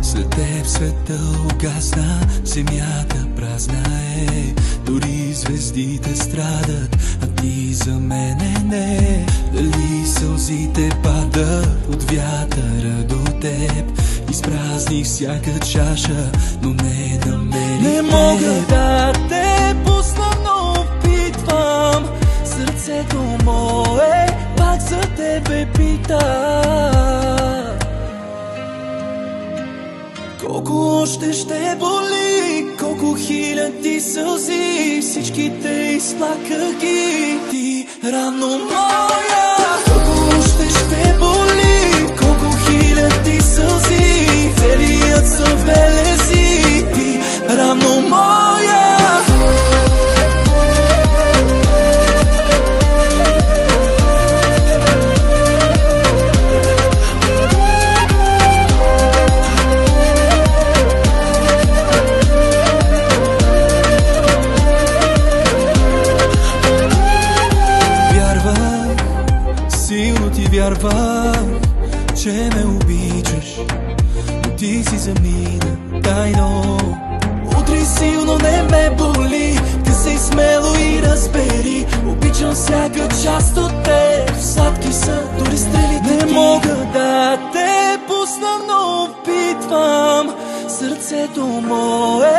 След теб света угасна, земята празна е. Дори звездите страдат, а ти за мене не. Дали сълзите падат от вятъра до теб? Изпразних всяка чаша, но не намерих Не мога да те пусна, но опитвам. Сърцето мое пак за тебе пита. Колко още ще боли, колко хиляди сълзи, всичките изплаках ги. Ти, рано моя, колко още ще боли, колко хиляди сълзи, целият са белези. Ти, рано моя. Силно ти вярвах, че ме обичаш, но ти си замина тайно. Утре силно не ме боли, късай смело и разбери. Обичам всяка част от теб, сладки са дори стрелите. Не мога да те пусна, но опитвам. Сърцето мое